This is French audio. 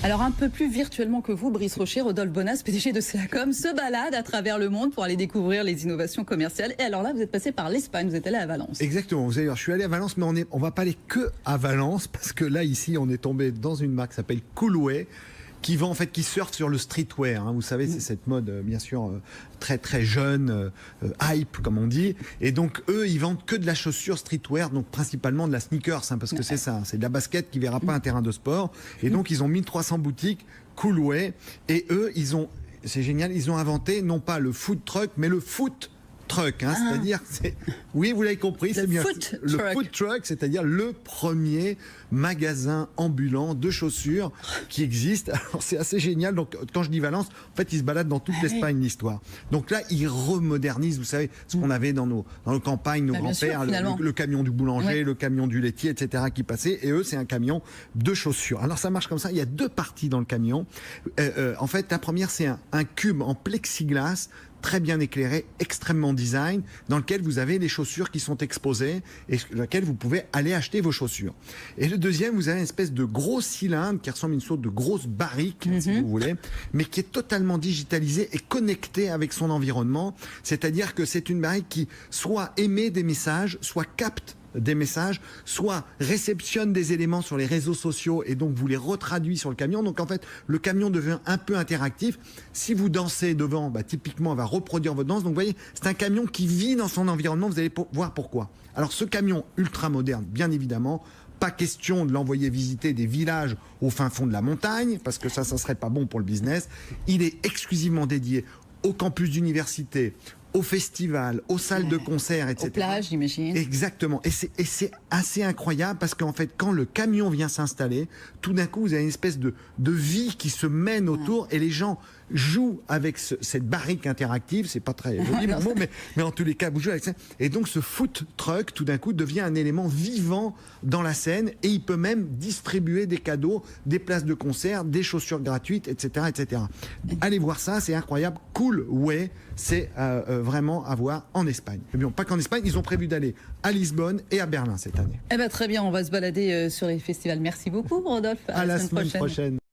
Alors un peu plus virtuellement que vous, Brice Rocher, Rodolphe Bonas, PDG de Céacom, se balade à travers le monde pour aller découvrir les innovations commerciales. Et alors là, vous êtes passé par l'Espagne, vous êtes allé à Valence. Exactement, vous allez voir, je suis allé à Valence, mais on va pas aller que à Valence, parce que là, ici, on est tombé dans une marque qui s'appelle Coolway, qui surfe sur le streetwear. Hein. Vous savez, c'est cette mode, bien sûr, très très jeune, hype, comme on dit. Et donc, eux, ils vendent que de la chaussure streetwear, donc principalement de la sneakers, hein, parce que c'est ça, c'est de la basket qui verra pas un terrain de sport. Et donc, ils ont 1300 boutiques Coolway. Et eux, c'est génial, ils ont inventé non pas le food truck, mais le foot truck, hein, c'est-à-dire, oui, vous l'avez compris, c'est bien le food truck, c'est-à-dire le premier magasin ambulant de chaussures qui existe. Alors c'est assez génial. Donc quand je dis Valence, en fait, ils se baladent dans toute l'Espagne, l'histoire. Donc là, ils remodernisent, vous savez, ce qu'on avait dans nos campagnes, nos grands-pères, le camion du boulanger, le camion du laitier, etc., qui passait. Et eux, c'est un camion de chaussures. Alors ça marche comme ça. Il y a deux parties dans le camion. En fait, la première, c'est un cube en plexiglas, très bien éclairé, extrêmement design, dans lequel vous avez les chaussures qui sont exposées et dans lequel vous pouvez aller acheter vos chaussures. Et le deuxième, vous avez une espèce de gros cylindre qui ressemble à une sorte de grosse barrique, si vous voulez, mais qui est totalement digitalisé et connecté avec son environnement. C'est-à-dire que c'est une barrique qui soit émet des messages, soit capte des messages, soit réceptionne des éléments sur les réseaux sociaux et donc vous les retraduit sur le camion. Donc en fait, le camion devient un peu interactif. Si vous dansez devant, typiquement, on va reproduire votre danse. Donc vous voyez, c'est un camion qui vit dans son environnement. Vous allez voir pourquoi. Alors ce camion ultra moderne, bien évidemment, pas question de l'envoyer visiter des villages au fin fond de la montagne, parce que ça serait pas bon pour le business. Il est exclusivement dédié au campus d'université, aux festivals, aux salles de concert, etc. Aux plages, j'imagine. Exactement. Et c'est assez incroyable parce qu'en fait, quand le camion vient s'installer, tout d'un coup, vous avez une espèce de vie qui se mène autour et les gens jouent avec cette barrique interactive. C'est pas très joli le mot, mais en tous les cas, vous jouez avec ça. Et donc, ce food truck, tout d'un coup, devient un élément vivant dans la scène et il peut même distribuer des cadeaux, des places de concert, des chaussures gratuites, etc., etc. Allez voir ça, c'est incroyable. Coolway, c'est vraiment à voir en Espagne. Mais bon, pas qu'en Espagne, ils ont prévu d'aller à Lisbonne et à Berlin cette année. Eh ben, très bien, on va se balader sur les festivals. Merci beaucoup, Rodolphe. À la semaine prochaine.